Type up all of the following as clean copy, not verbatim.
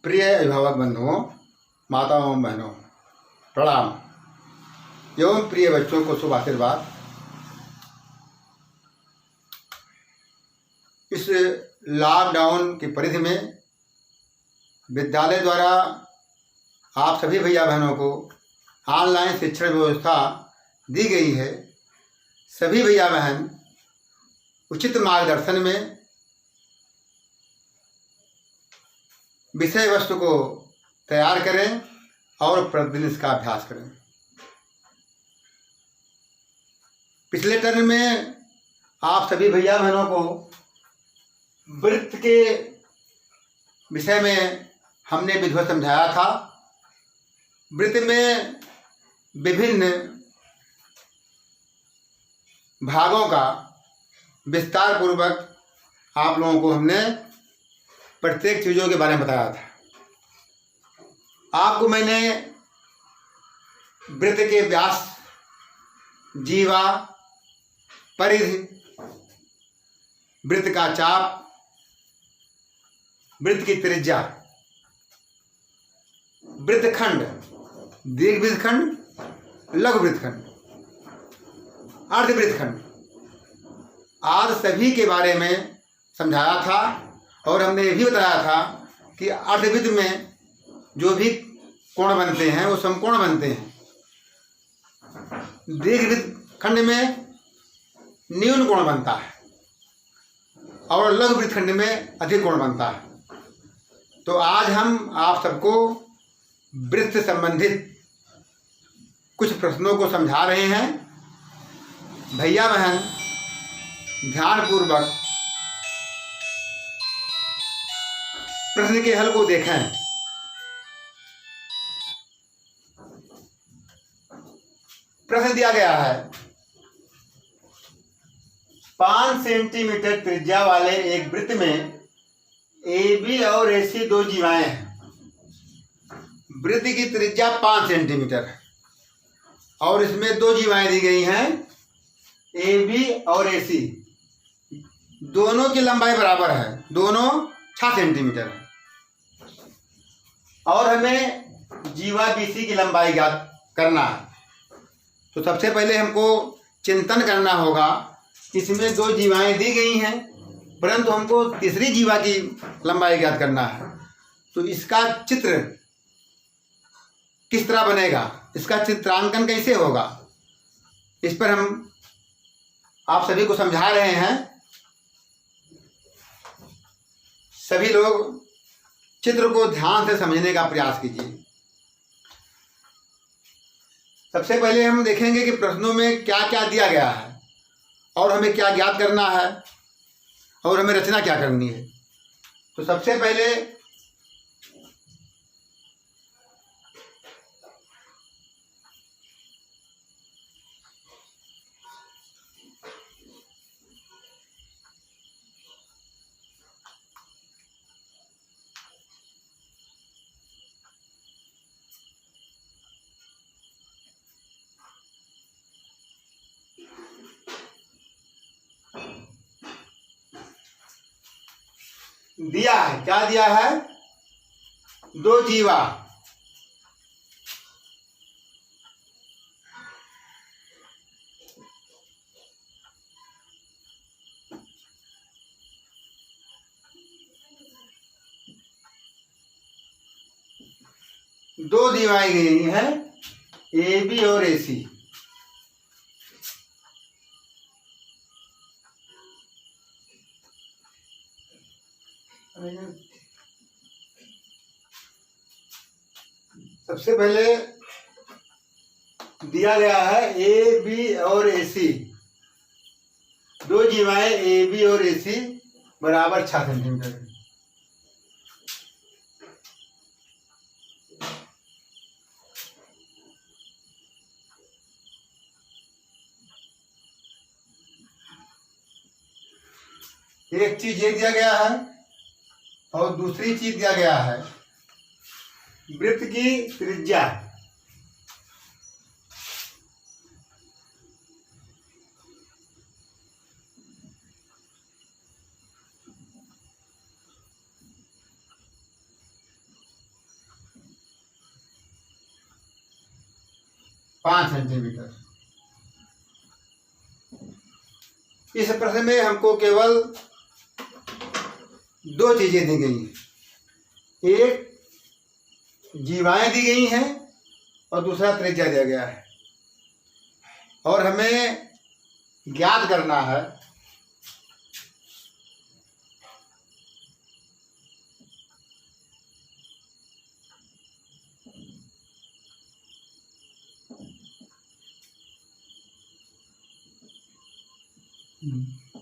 प्रिय अभिभावक बंधुओं, माताओं एवं बहनों, प्रणाम एवं प्रिय बच्चों को शुभ आशीर्वाद। इस लॉकडाउन की परिधि में विद्यालय द्वारा आप सभी भैया बहनों को ऑनलाइन शिक्षण व्यवस्था दी गई है। सभी भैया बहन उचित मार्गदर्शन में विषय वस्तु को तैयार करें और प्रतिदिन इसका अभ्यास करें। पिछले टर्म में आप सभी भैया बहनों को वृत्त के विषय में हमने विधिवत समझाया था। वृत्त में विभिन्न भागों का विस्तार पूर्वक आप लोगों को हमने प्रत्येक चीज़ों के बारे में बताया था। आपको मैंने वृत्त के व्यास, जीवा, परिधि, वृत्त का चाप, वृत्त की त्रिज्या, वृत्तखंड, दीर्घ वृत्तखंड, लघु वृत्तखंड, अर्ध वृत्तखंड आदि सभी के बारे में समझाया था। और हमने ये भी बताया था कि अर्धवृत्त में जो भी कोण बनते हैं वो समकोण बनते हैं। दीर्घ वृत्तखंड में न्यून कोण बनता है और लघु वृत्तखंड में अधिक कोण बनता है। तो आज हम आप सबको वृत्त संबंधित कुछ प्रश्नों को समझा रहे हैं। भैया बहन ध्यानपूर्वक प्रश्न के हल को देखें। प्रश्न दिया गया है, 5 सेंटीमीटर त्रिज्या वाले एक वृत्त में AB और AC दो जीवाएं हैं। वृत्त की त्रिज्या 5 सेंटीमीटर है और इसमें दो जीवाएं दी गई हैं, AB और AC। दोनों की लंबाई बराबर है, दोनों 6 सेंटीमीटर है और हमें जीवा BC की लंबाई ज्ञात करना है। तो सबसे पहले हमको चिंतन करना होगा। इसमें दो जीवाएं दी गई हैं परंतु हमको तीसरी जीवा की लंबाई ज्ञात करना है। तो इसका चित्र किस तरह बनेगा, इसका चित्रांकन कैसे होगा, इस पर हम आप सभी को समझा रहे हैं। सभी लोग चित्र को ध्यान से समझने का प्रयास कीजिए। सबसे पहले हम देखेंगे कि प्रश्नों में क्या क्या दिया गया है और हमें क्या ज्ञात करना है और हमें रचना क्या करनी है। तो सबसे पहले दिया है, क्या दिया है, दो जीवा। दो जीवाएं गई हैं, AB और AC। सबसे पहले दिया गया है AB और AC। दो जीवाएं AB और AC बराबर 6 सेंटीमीटर। एक चीज ये दिया गया है और दूसरी चीज दिया गया है वृत्त की त्रिज्या। 5 सेंटीमीटर। इस प्रश्न में हमको केवल 2 चीजें दी गई हैं, एक जीवाएं दी गई हैं और दूसरा त्रिज्या दिया गया है, और हमें ज्ञात करना है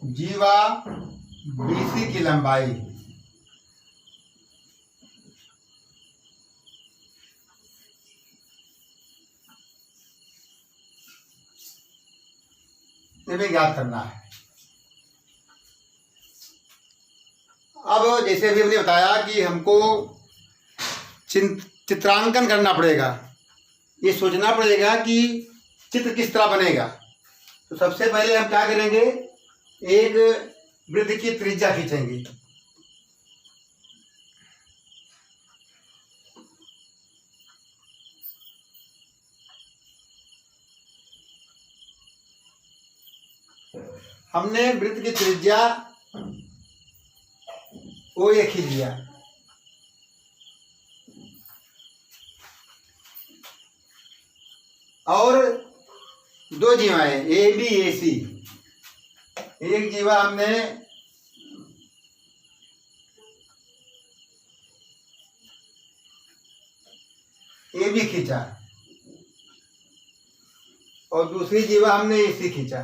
जीवा बीसी की लंबाई। ये भी ज्ञात करना है। अब जैसे अभी हमने बताया कि हमको चित्रांकन करना पड़ेगा, ये सोचना पड़ेगा कि चित्र किस तरह बनेगा। तो सबसे पहले हम क्या करेंगे, एक वृत्त की त्रिज्या खींचेंगे। हमने वृत्त की त्रिज्या ओ एक ही लिया, और 2 जीवाएं ए बी ए सी। एक जीवा हमने ए बी खींचा और दूसरी जीवा हमने ए सी खींचा।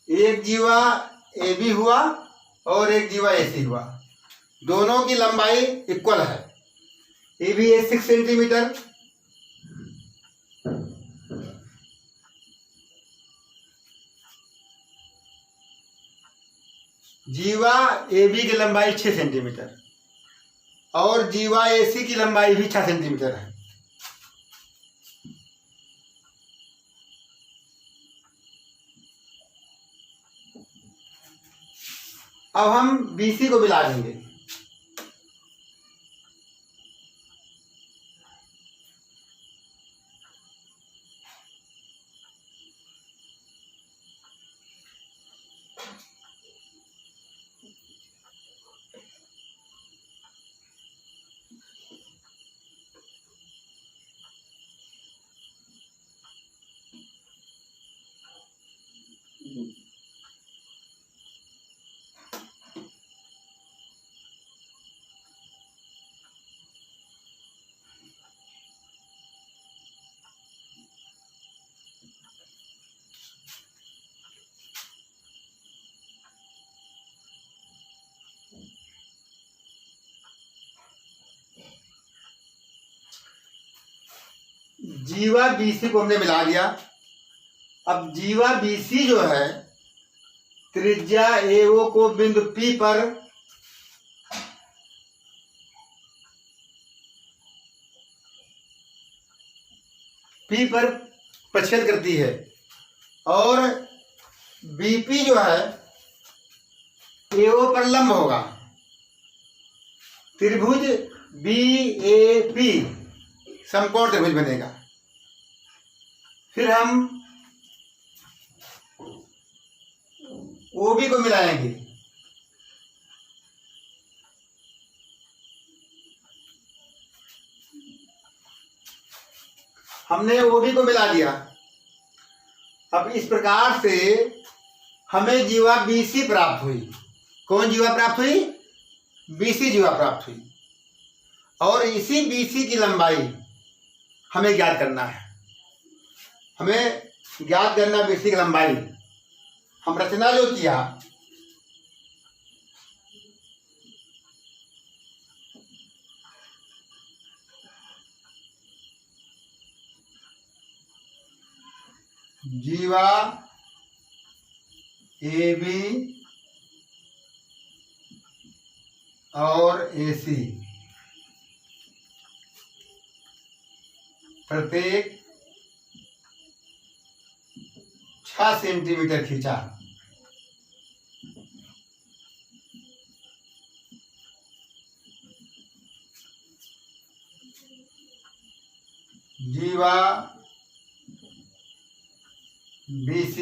एक जीवा ए बी हुआ और एक जीवा ए सी हुआ, दोनों की लंबाई इक्वल है। ए बी है 6 सेंटीमीटर, जीवा ए बी की लंबाई 6 सेंटीमीटर और जीवा ए सी की लंबाई भी 6 सेंटीमीटर है। अब हम BC को मिला देंगे। जीवा BC को हमने मिला दिया। अब जीवा BC जो है, त्रिज्या AO को बिंदु P पर प्रतिच्छेद करती है, और BP जो है AO पर लंब होगा। त्रिभुज BAP समकोण त्रिभुज बनेगा। फिर हम OB को मिलाएंगे। हमने OB को मिला दिया। अब इस प्रकार से हमें जीवा BC प्राप्त हुई। कौन जीवा प्राप्त हुई? BC जीवा प्राप्त हुई, और इसी BC की लंबाई हमें ज्ञात करना है। हमें ज्ञात करना BC की लंबाई। हम रचना जो किया, जीवा AB और AC प्रत्येक 6 सेंटीमीटर खींचा। BC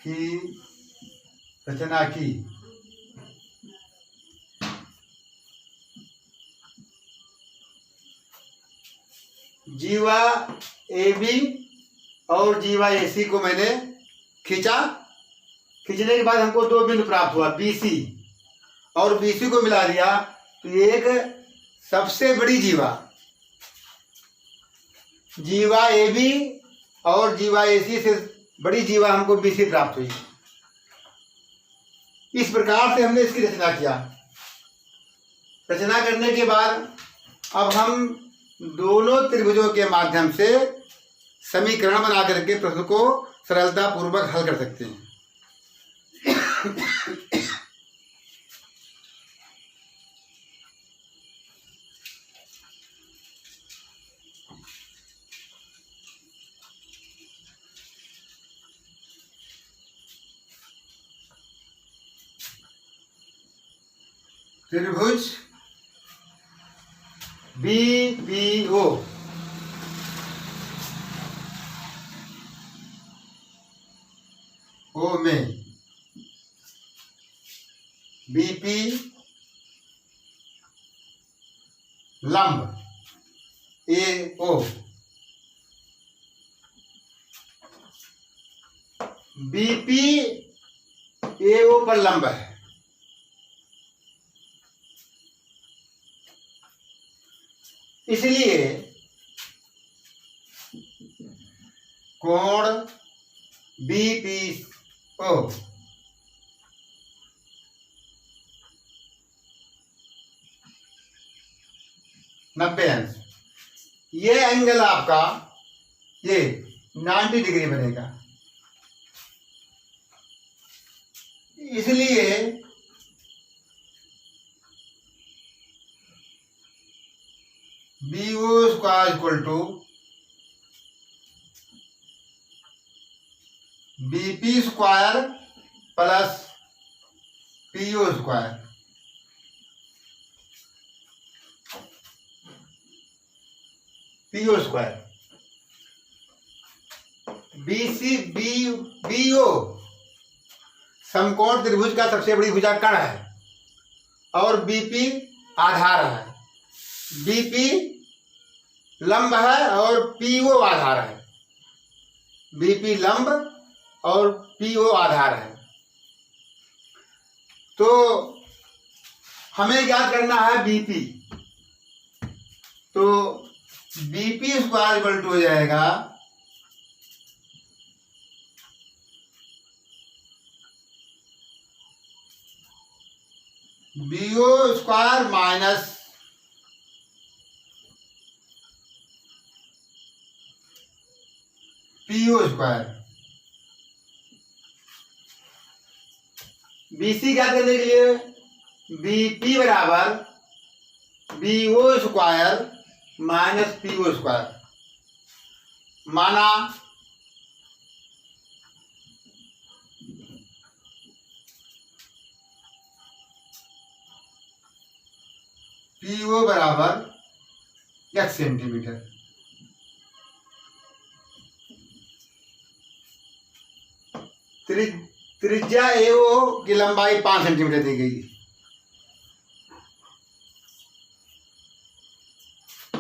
की रचना की। जीवा AB और जीवा AC को मैंने खींचा। खींचने के बाद हमको दो बिंदु प्राप्त हुआ, BC और BC को मिला दिया तो एक सबसे बड़ी जीवा AB और जीवा AC से बड़ी जीवा हमको BC प्राप्त हुई। इस प्रकार से हमने इसकी रचना किया। रचना करने के बाद अब हम दोनों त्रिभुजों के माध्यम से समीकरण बना करके प्रश्न को सरलता पूर्वक हल कर सकते हैं। त्रिभुज BPO में BP लंब AO, BP AO पर लंब है। इसलिए कोण BPO नब्बे अंश, ये एंगल आपका ये 90 डिग्री बनेगा। इसलिए BO square equal to BP square plus PO square. PO square BO समकोण त्रिभुज का सबसे बड़ी भुजा कर्ण है और BP आधार है। BP लंब है और PO आधार है। BP लंब और PO आधार है। तो हमें ज्ञात करना है BP। तो BP स्क्वायर इक्वल टू हो जाएगा BO square minus PO square. BC ज्ञात करने के लिए BP बराबर BO square minus PO square. माना PO बराबर x सेंटीमीटर। त्रिज्या AO की लंबाई 5 सेंटीमीटर दी गई।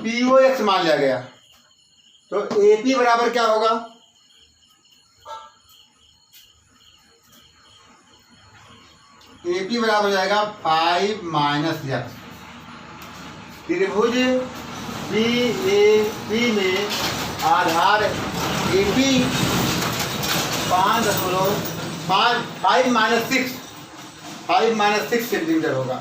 PO x मान लिया गया तो AP बराबर क्या होगा? AP बराबर हो जाएगा 5 माइनस x। त्रिभुज BAP में आधार AP 5 माइनस 6 सेंटीमीटर होगा।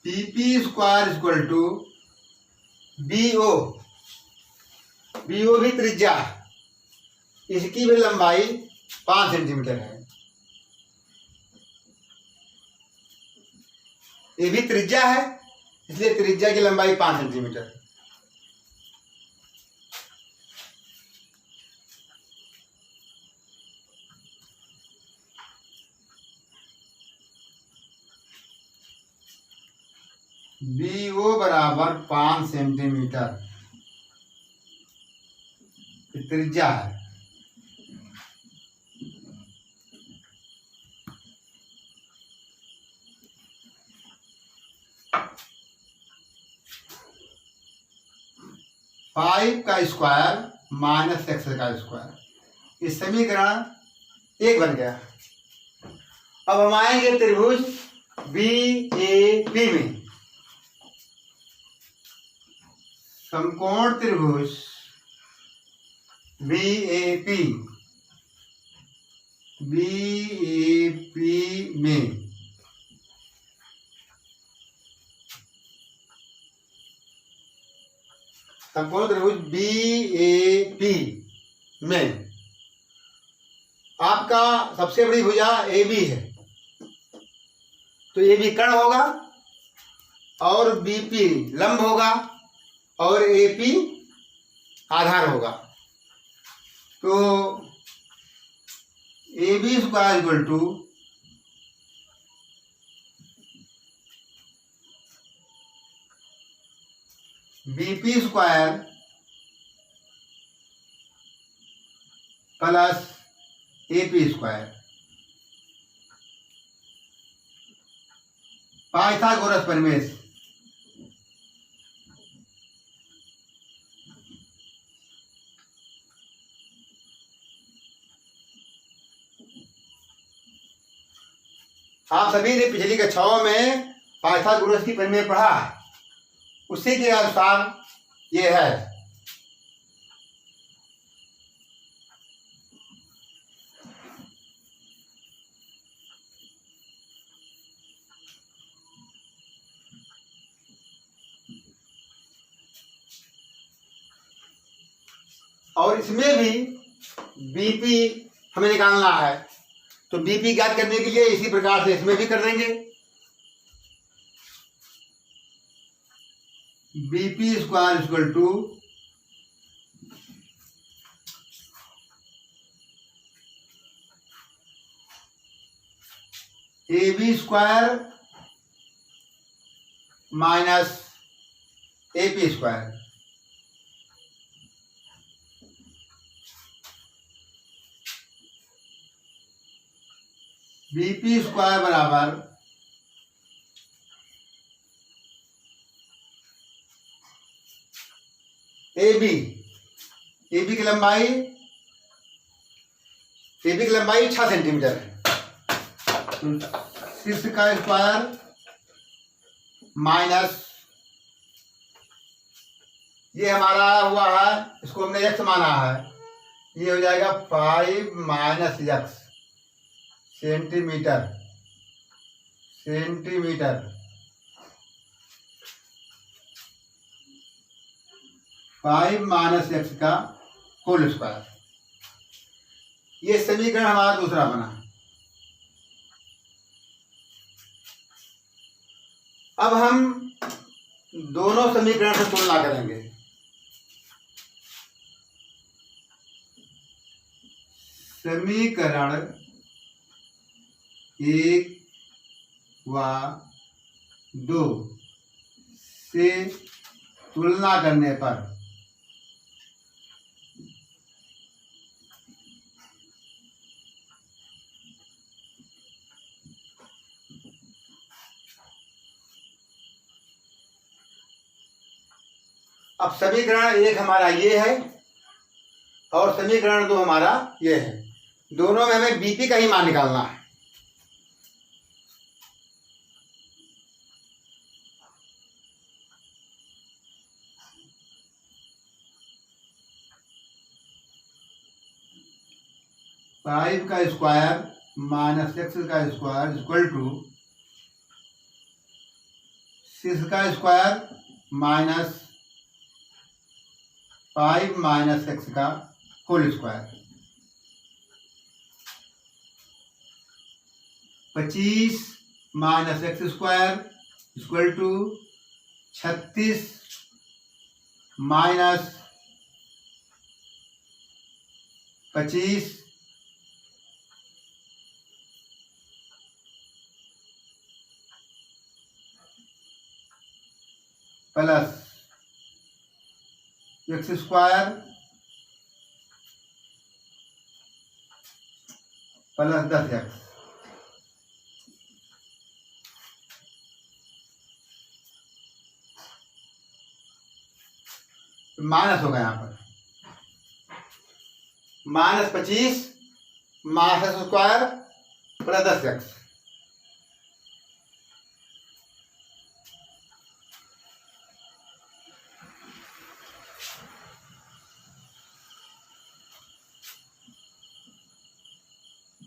PP square equal to BO। BO भी त्रिज्या है, इसकी भी लंबाई 5 सेंटीमीटर है। ये भी त्रिज्या है, इसलिए त्रिज्या की लंबाई 5 सेंटीमीटर। बराबर 5 सेंटीमीटर त्रिज्या है। फाइव का स्क्वायर माइनस एक्स का स्क्वायर, इस समीकरण एक बन गया। अब हम आएंगे त्रिभुज बी ए पी में। समकोण त्रिभुज बी ए पी में समकोण त्रिभुज बी ए पी में आपका सबसे बड़ी भुजा ए बी है, तो ए बी कर्ण होगा और बी पी लंब होगा और ए पी आधार होगा। तो A B square equal to B P square plus A P square. Pythagoras प्रमेय। आप सभी ने पिछली कक्षाओं में पाइथागोरस की प्रमेय पढ़ा है, उसी के अनुसार ये है। और इसमें भी बीपी हमें निकालना है, तो बीपी ज्ञात करने के लिए इसी प्रकार से इसमें भी कर देंगे। BP square equal to A B square minus A P square. BP square बराबर ए बी की लंबाई 6 सेंटीमीटर है। 6 का स्क्वायर माइनस ये हमारा हुआ है, इसको हमने एक्स माना है, ये हो जाएगा 5 minus x centimetre. 5 minus x का होल स्क्वायर। ये समीकरण हमारा दूसरा बना। अब हम दोनों समीकरण से तुलना करेंगे। समीकरण 1 व 2 से तुलना करने पर अब समीकरण 1 हमारा ये है और समीकरण 2 हमारा ये है। दोनों में हमें बीपी का ही मान निकालना है। फाइव का स्क्वायर माइनस एक्स का स्क्वायर इक्वल टू 6 का स्क्वायर माइनस 5 माइनस एक्स का whole square. 25 minus x square equal to 36 minus 25 . Plus x square plus 10x minus होगा यहाँ पर -25 minus x square plus 10x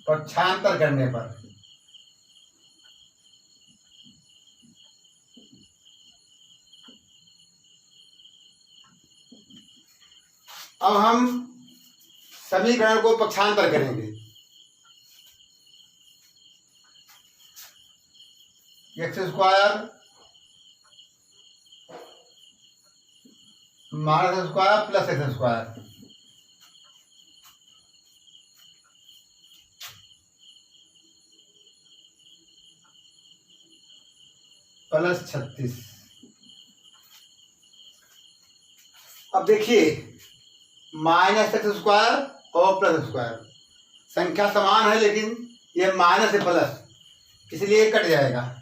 पक्षांतर करने पर अब हम समीकरण को पक्षांतर करेंगे। X square minus square plus x square plus 36। अब देखिए माइनस एक्स स्क्वायर और प्लस स्क्वायर संख्या समान है, लेकिन ये माइनस है प्लस, इसलिए कट जाएगा।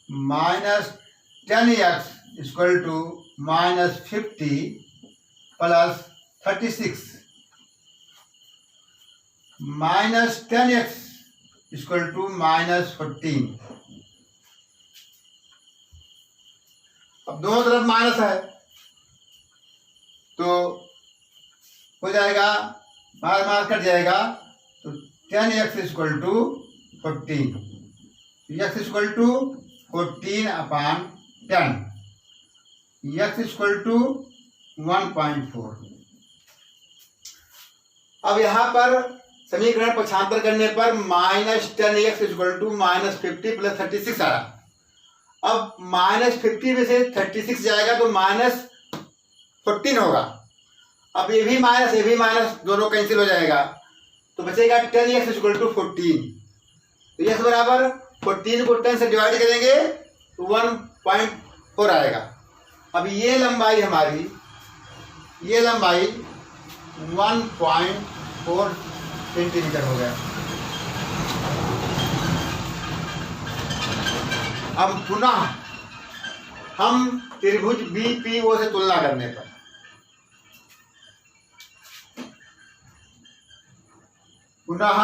-10x equal to -50 plus 36 -10x equal to -14। अब दोनों तरफ माइनस है तो हो जाएगा, माइनस कट जाएगा, तो 10x equal to 14, x equal to 14/10, x equal to 1.4। अब यहाँ पर समीकरण पक्षांतर करने पर -10x इक्वल टू -50 प्लस 36 आ रहा। अब -50 में से 36 जाएगा तो -14 होगा। अब ये भी माइनस दोनों कैंसिल हो जाएगा, तो बचेगा 10x इक्वल टू 14। तो यस बराबर 14 को 10 से डिवाइड करेंगे तो 1.4 आएगा। अब ये लंबाई हमारी 1.4 सेंटीमीटर हो गया। अब पुनः हम त्रिभुज BPO से तुलना करने पर पुनः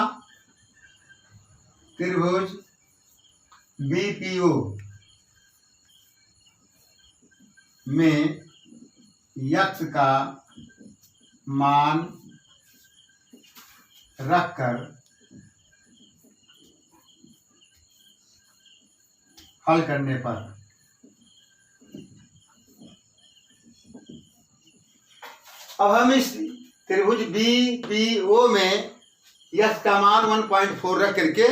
त्रिभुज BPO में x का मान रखकर हल करने पर अब हम इस त्रिभुज BPO में x का मान 1.4 रख करके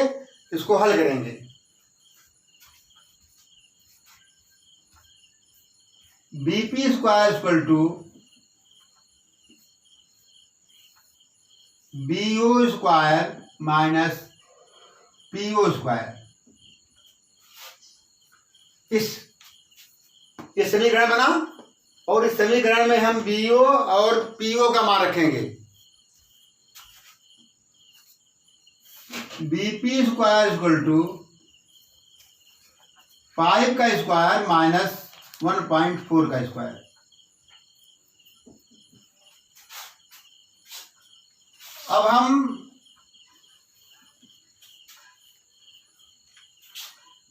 इसको हल करेंगे। BP square equal to BO square minus PO square. ये समीकरण बना और इस समीकरण में हम BO और PO का मान रखेंगे। BP स्क्वायर इक्वल टू 5 का स्क्वायर माइनस 1.4 का स्क्वायर। अब हम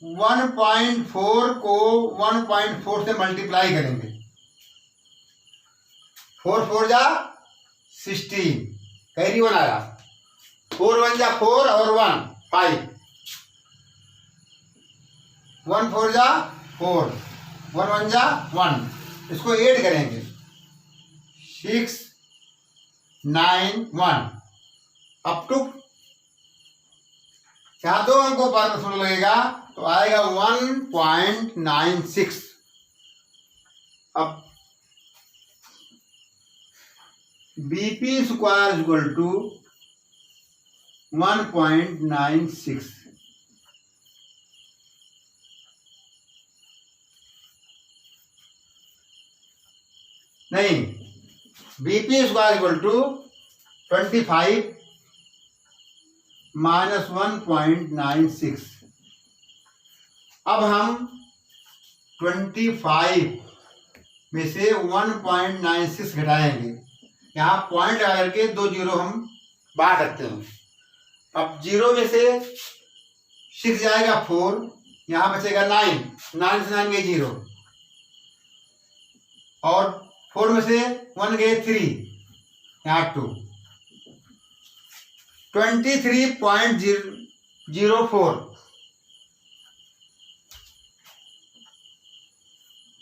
1.4 को 1.4 से मल्टीप्लाई करेंगे। 4 4 जा 16, कैरी 1 आया, 4 1 जा 4 और 1 5, 1 4 जा 4, 1 1 जा 1, इसको ऐड करेंगे 6 9 1 अप टू यहाँ 2 अंकों पर प्रश्न लगेगा तो आएगा 1.96। अब BP स्क्वायर इक्वल टू 1.96। नहीं, BP square equal to 25 minus 1.96। अब हम 25 में से 1.96 घटाएंगे। यहाँ पॉइंट लगा करके 2 जीरो हम बाहर रखते हैं। अब 0 में से 6 जाएगा 4, यहाँ बचेगा 9, 9 से 9 गए 0, और 4 में से 1 गए 3, यहाँ 2, 23.04।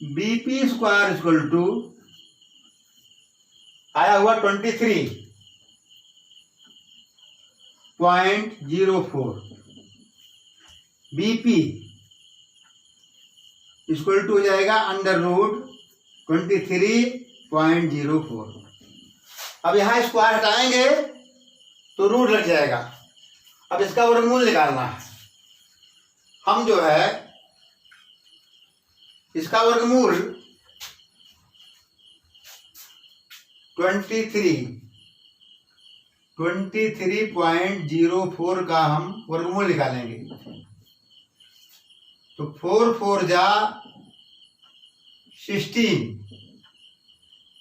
BP स्क्वायर इक्वल टू आया हुआ 23.04। BP इक्वल टू हो जाएगा अंडर रूट 23.04। अब यहाँ स्क्वायर हटाएंगे तो रूट लग जाएगा। अब इसका वर्गमूल निकालना है। हम जो है इसका वर्गमूल 23.04 का हम वर्गमूल निकालेंगे। तो 4 4 जा 16।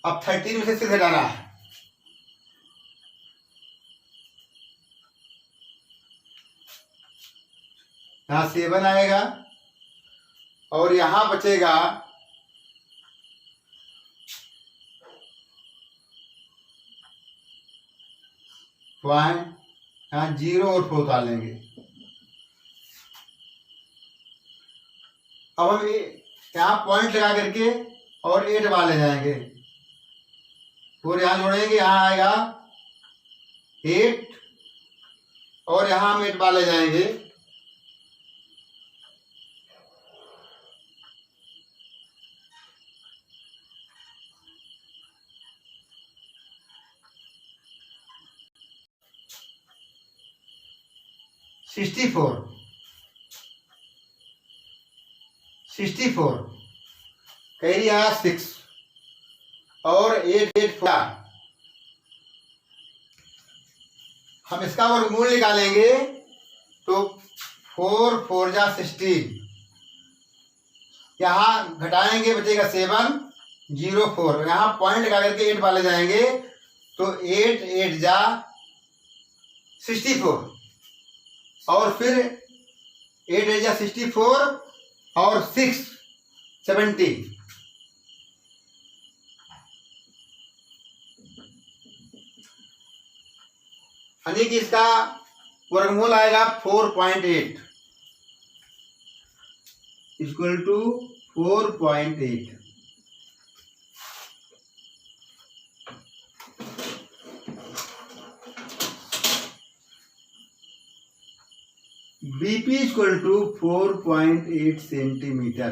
अब 13 में से 6 हटाना है। यहाँ 7 आएगा और यहाँ बचेगा 1, यहाँ 0 और 4 डालेंगे। अब हम यहाँ पॉइंट लगा करके और 8 वाले जाएंगे, और यहाँ जोड़ेंगे, यहाँ आएगा 8 और यहाँ हम 8 वाले जाएंगे, सिक्सटी फोर कहीं आया 6 और 8 8 4। हम इसका वर्गमूल निकालेंगे तो 4 4 जा 16, यहाँ घटाएंगे बचेगा 7 0 4, यहाँ पॉइंट लगा करके 8 वाले जाएंगे तो 8 8 जा 64, और फिर 8 8 जा 64 और 6 70। यानी कि इसका वर्गमूल आएगा 4.8 equal to 4.8। BP equal to 4.8 centimetre.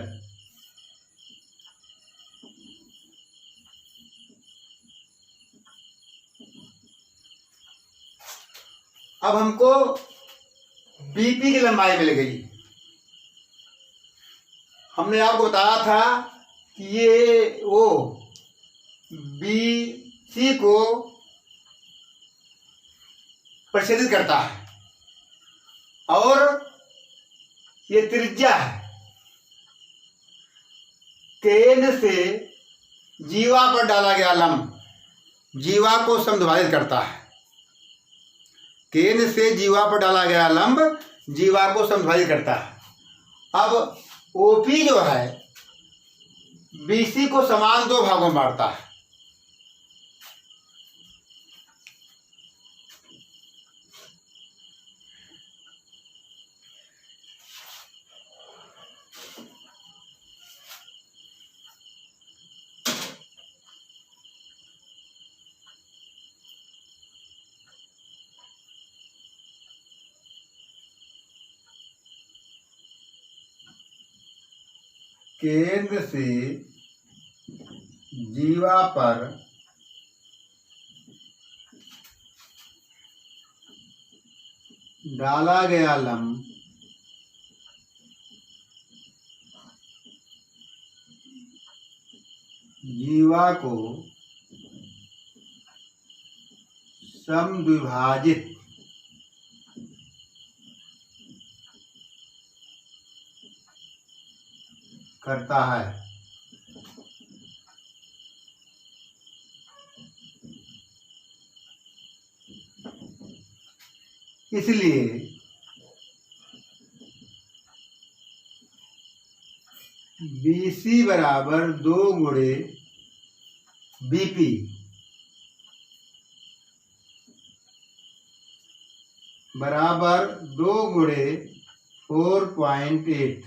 अब हमको BP की लंबाई मिल गई। हमने आपको बताया था कि ये वो BC को प्रक्षेपित करता है और ये त्रिज्या है। केंद्र से जीवा पर डाला गया लंब जीवा को समद्विभाजित करता है। केंद्र से जीवा पर डाला गया लंब जीवा को समद्विभाजित करता है। अब OP जो है BC को समान 2 भागों में बांटता है। केंद्र से जीवा पर डाला गया लंब जीवा को समद्विभाजित करता है। इसलिए BC बराबर 2 गुणे BP बराबर 2 गुणे 4.8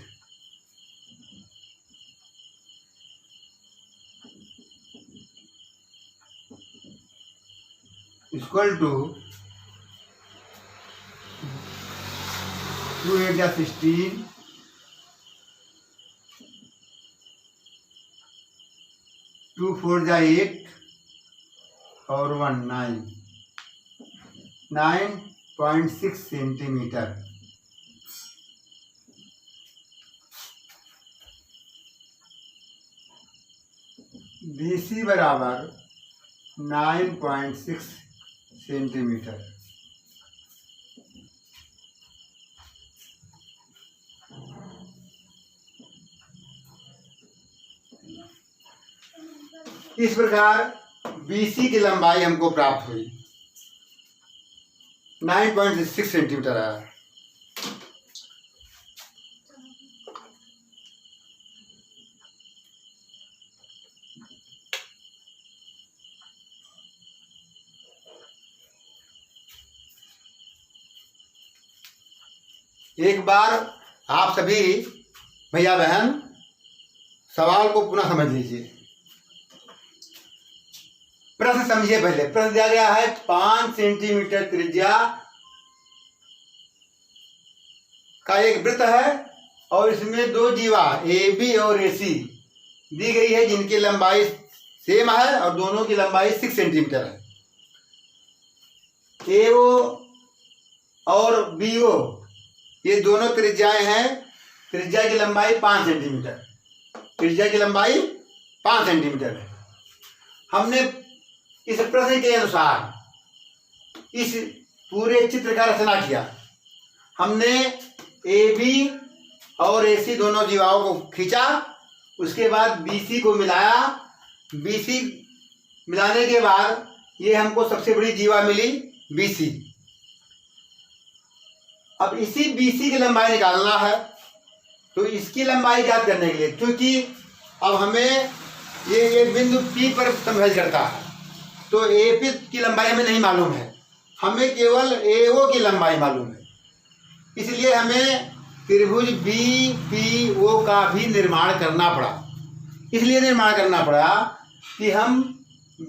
इक्वल टू 2 8 16 2 4 8 और 1 9.6 सेंटीमीटर। BC बराबर 9.6 सेंटीमीटर। इस प्रकार BC की लंबाई हमको प्राप्त हुई, 9.6 सेंटीमीटर आया। एक बार आप सभी भैया बहन सवाल को पुनः समझ लीजिए। प्रश्न समझिए। पहले प्रश्न दिया गया है 5 सेंटीमीटर त्रिज्या का एक वृत्त है और इसमें 2 जीवा AB और AC दी गई है जिनकी लंबाई सेम है और दोनों की लंबाई 6 सेंटीमीटर है। AO और BO ये दोनों त्रिज्याएं हैं। त्रिज्या की लंबाई 5 सेंटीमीटर, त्रिज्या की लंबाई 5 सेंटीमीटर है। हमने इस प्रश्न के अनुसार इस पूरे चित्र का रचना किया। हमने AB और AC दोनों जीवाओं को खींचा, उसके बाद BC को मिलाया। BC मिलाने के बाद ये हमको सबसे बड़ी जीवा मिली BC। अब इसी BC की लंबाई निकालना है, तो इसकी लंबाई ज्ञात करने के लिए, क्योंकि अब हमें ये बिंदु P पर संबंध करता है, तो AP की लंबाई हमें नहीं मालूम है, हमें केवल AO की लंबाई मालूम है। इसलिए हमें त्रिभुज BPO का भी निर्माण करना पड़ा। इसलिए निर्माण करना पड़ा कि हम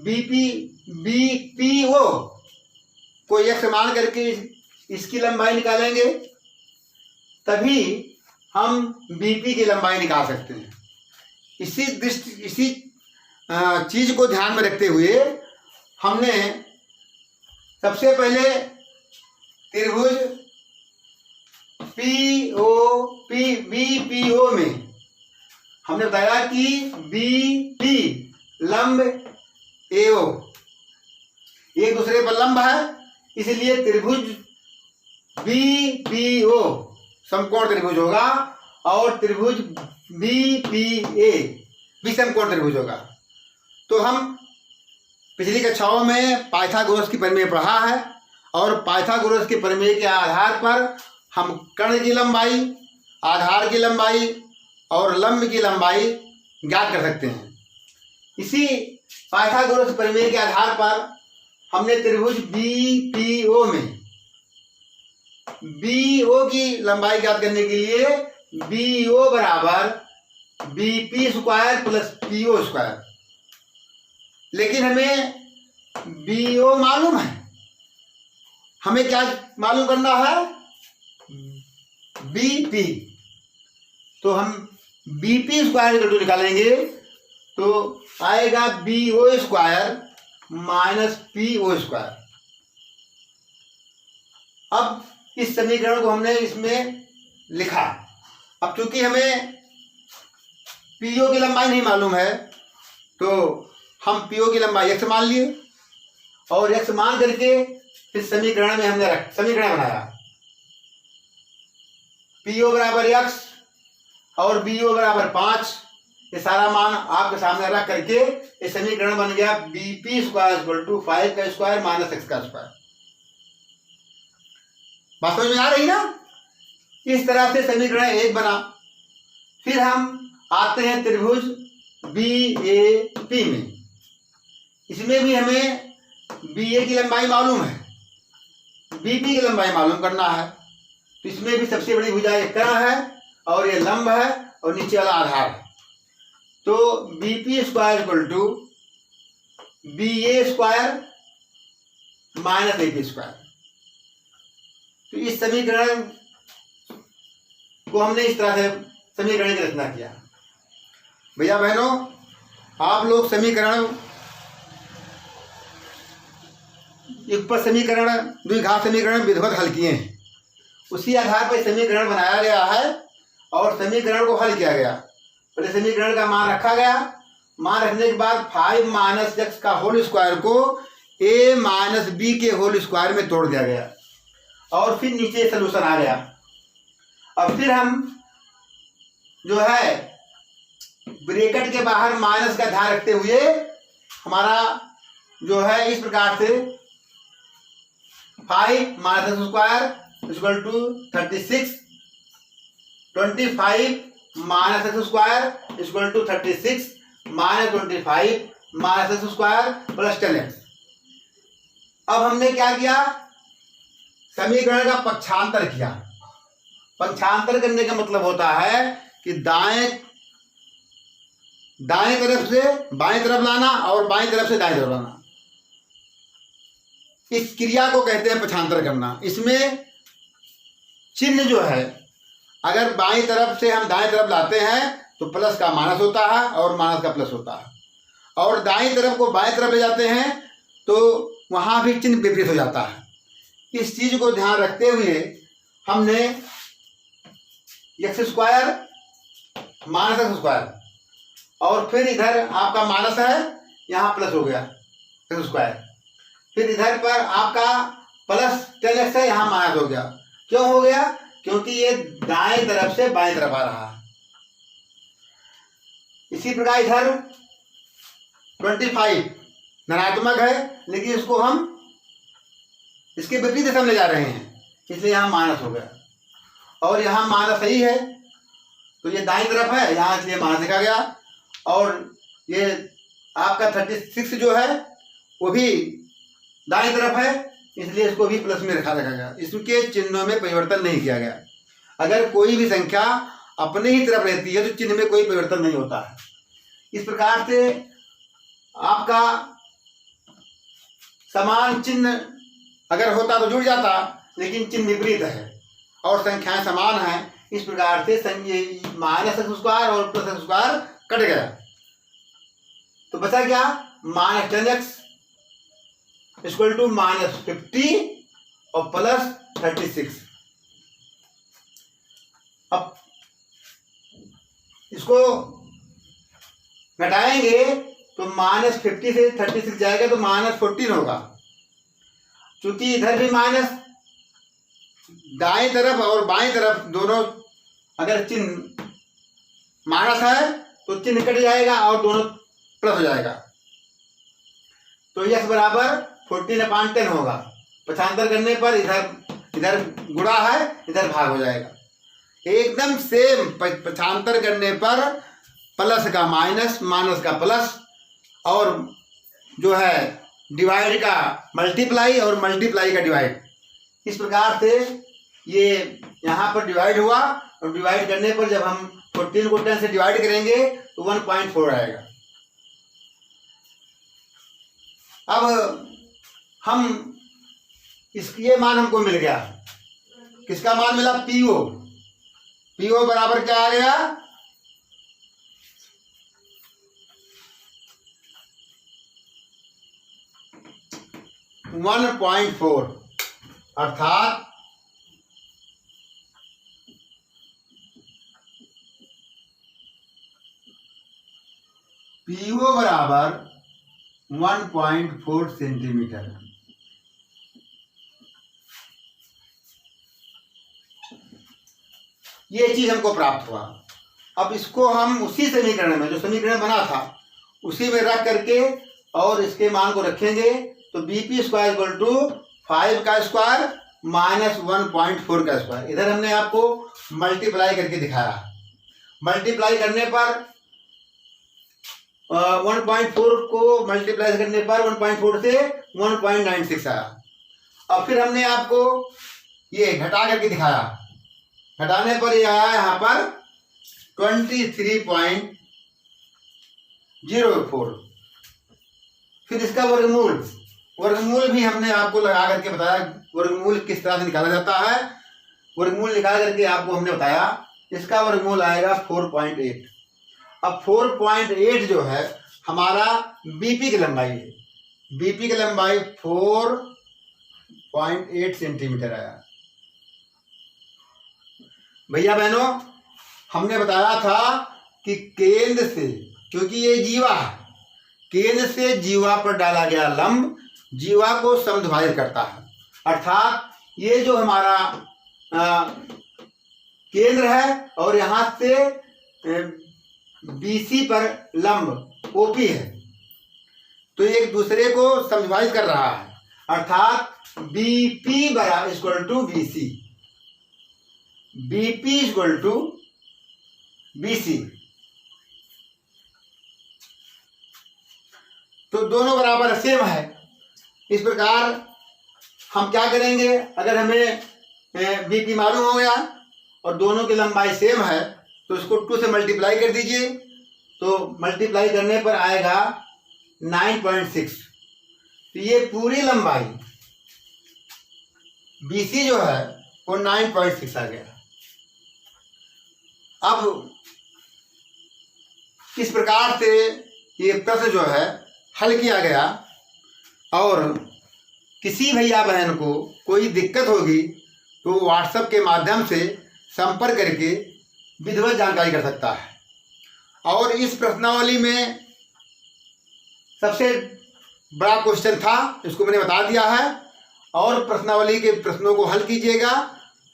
BPO को x मान करके इसकी लंबाई निकालेंगे, तभी हम BP की लंबाई निकाल सकते हैं। इसी चीज को ध्यान में रखते हुए हमने सबसे पहले त्रिभुज BPO में हमने बताया कि BP लंब AO एक दूसरे पर लंब है, इसलिए त्रिभुज BPO समकोण त्रिभुज होगा और त्रिभुज BPA भी समकोण त्रिभुज होगा। तो हम पिछली कक्षाओं में पाइथागोरस की प्रमेय पढ़ा है और पाइथागोरस के प्रमेय के आधार पर हम कर्ण की लंबाई, आधार की लंबाई और लंब की लंबाई ज्ञात कर सकते हैं। इसी पाइथागोरस प्रमेय के आधार पर हमने त्रिभुज BPO में BO की लंबाई ज्ञात करने के लिए BO बराबर BP square plus PO square, लेकिन हमें BO मालूम है, हमें क्या मालूम करना है BP। तो हम BP स्क्वायर निकालेंगे तो आएगा BO square minus PO square. अब इस समीकरण को हमने इसमें लिखा। अब चूंकि हमें PO की लंबाई नहीं मालूम है, तो हम पीओ की लंबाई x मान लिए और x मान करके फिर समीकरण में हमने समीकरण बनाया। पीओ बराबर x और बीओ बराबर 5, ये सारा मान आपके सामने रख करके ये समीकरण बन गया बीपी स्क्वायर इक्वल टू 5 का स्क्वायर माइनस x का स्क्वायर। बात समझ में आ रही ना? इस तरह से समीकरण 1 बना। फिर हम आते हैं त्रिभुज BAP में। इसमें भी हमें BA की लंबाई मालूम है, BP की लंबाई मालूम करना है। तो इसमें भी सबसे बड़ी भुजा एक कर्ण है और ये लंब है और नीचे वाला आधार है। तो BP square equal to BA square minus AP square. तो इस समीकरण को हमने इस तरह से समीकरण की रचना किया। भैया बहनों, आप लोग समीकरण युगपत समीकरण, द्विघात समीकरण विधिवत हल किए हैं। उसी आधार पर समीकरण बनाया गया है और समीकरण को हल किया गया। पहले समीकरण का मान रखा गया, मान रखने के बाद 5 माइनस x का होल स्क्वायर को a माइनस b के होल स्क्वायर में तोड़ दिया गया और फिर नीचे सलूशन आ गया। अब फिर हम जो है ब्रैकेट के बाहर माइनस का ध्यान रखते हुए हमारा जो है इस प्रकार से 5 minus x square equal to 36, 25 minus x square equal to 36 minus 25 minus x square plus 10x। अब हमने क्या किया, समीकरण का पक्षांतर किया। पक्षांतर करने का मतलब होता है कि दाएं तरफ से बाएं तरफ लाना और बाएं तरफ से दाएं तरफ लाना। इस क्रिया को कहते हैं पक्षांतर करना। इसमें चिन्ह जो है, अगर बाएं तरफ से हम दाएं तरफ लाते हैं तो प्लस का माइनस होता है और माइनस का प्लस होता है, और दाएं तरफ को बाएं तरफ ले जाते हैं तो वहां भी चिन्ह विपरीत हो जाता है। इस चीज को ध्यान रखते हुए हमने x square minus x square और फिर इधर आपका माइनस है, यहाँ प्लस हो गया x स्क्वायर, फिर इधर पर आपका प्लस 10x है, यहाँ माइनस हो गया। क्यों हो गया? क्योंकि ये दाएं तरफ से बाएं तरफ आ रहा है। इसी प्रकार इधर 25 धनात्मक है, लेकिन इसको हम इसके विपरीत दिशा में ले जा रहे हैं, इसलिए यहाँ माइनस हो गया। और यहाँ माइनस सही है तो ये दाईं तरफ है, यहाँ इसलिए माइनस लिखा गया। और ये आपका 36 जो है वो भी दाईं तरफ है, इसलिए इसको भी प्लस में रखा गया। इसके चिन्हों में परिवर्तन नहीं किया गया। अगर कोई भी संख्या अपने ही तरफ रहती है तो चिन्ह में कोई परिवर्तन नहीं होता है। इस प्रकार से आपका समान चिन्ह अगर होता तो जुड़ जाता, लेकिन चिन्ह विपरीत है और संख्याएं समान हैं। इस प्रकार से माइनस x स्क्वायर और प्लस x स्क्वायर कट गया, तो बचा क्या? Minus 10x equal to minus 50 और प्लस 36। अब इसको घटाएंगे तो माइनस 50 से 36 जाएगा तो माइनस 14 होगा। चूंकि इधर भी माइनस, दाएं तरफ और बाएं तरफ दोनों अगर चिन्ह माइनस है तो चिन्ह कट जाएगा और दोनों प्लस हो जाएगा। तो x बराबर 14/10 होगा। पक्षांतर करने पर इधर गुणा है, इधर भाग हो जाएगा। एकदम सेम पक्षांतर करने पर प्लस का माइनस, माइनस का प्लस, और जो है डिवाइड का मल्टीप्लाई और मल्टीप्लाई का डिवाइड। इस प्रकार से ये यहाँ पर डिवाइड हुआ और डिवाइड करने पर जब हम 14 को 10 से डिवाइड करेंगे तो 1.4 आएगा। अब हम ये मान हमको मिल गया। किसका मान मिला? पीओ। पीओ बराबर क्या आ गया? 1.4, अर्थात PO बराबर 1.4 सेंटीमीटर। ये चीज हमको प्राप्त हुआ। अब इसको हम उसी समीकरण में, जो समीकरण बना था, उसी में रख करके और इसके मान को रखेंगे तो BP स्क्वायर इक्वल टू 5 का स्क्वायर माइनस 1.4 का स्क्वायर। इधर हमने आपको मल्टीप्लाई करके दिखाया। मल्टीप्लाई करने पर 1.4 को मल्टीप्लाई करने पर 1.4 से 1.96 आया। अब फिर हमने आपको ये घटा करके दिखाया। घटाने पर ये आया यहाँ पर 23.04। फिर इसका वर्गमूल भी हमने आपको लगा करके बताया, वर्गमूल किस तरह से निकाला जाता है। वर्गमूल निकाल करके आपको हमने बताया, इसका वर्गमूल आएगा 4.8। अब 4.8 जो है हमारा BP की लंबाई है। BP की लंबाई 4.8 सेंटीमीटर आया। भैया बहनों, हमने बताया था कि केंद्र से, क्योंकि ये जीवा है, केंद्र से जीवा पर डाला गया लंब जीवा को समद्विभाजित करता है। अर्थात ये जो हमारा केंद्र है और यहाँ से BC पर लंब OP है, तो एक दूसरे को समद्विभाजित कर रहा है। अर्थात BP बराबर equal to BC, BP equal to BC। तो दोनों बराबर सेम है। इस प्रकार हम क्या करेंगे, अगर हमें BP मालूम हो गया और दोनों की लंबाई सेम है तो इसको 2 से मल्टीप्लाई कर दीजिए। तो मल्टीप्लाई करने पर आएगा 9.6। तो ये पूरी लंबाई BC जो है वो 9.6 आ गया। अब इस प्रकार से ये प्रश्न जो है हल किया गया। और किसी भैया बहन को कोई दिक्कत होगी तो व्हाट्सएप के माध्यम से संपर्क करके विधिवत जानकारी कर सकता है। और इस प्रश्नावली में सबसे बड़ा क्वेश्चन था, इसको मैंने बता दिया है। और प्रश्नावली के प्रश्नों को हल कीजिएगा।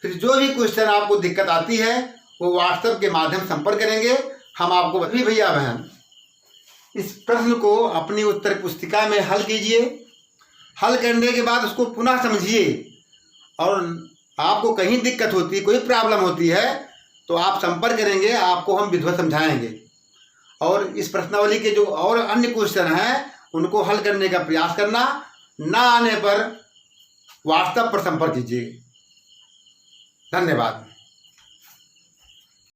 फिर जो भी क्वेश्चन आपको दिक्कत आती है वो व्हाट्सएप के माध्यम से संपर्क करेंगे। हम आपको सभी भैया बहन इस प्रश्न को अपनी उत्तर पुस्तिका में हल कीजिए। हल करने के बाद उसको पुनः समझिए, और आपको कहीं दिक्कत होती, कोई प्रॉब्लम होती है तो आप संपर्क करेंगे, आपको हम विधिवत समझाएंगे। और इस प्रश्नावली के जो और अन्य क्वेश्चन हैं उनको हल करने का प्रयास करना। ना आने पर व्हाट्सएप पर संपर्क कीजिए। धन्यवाद।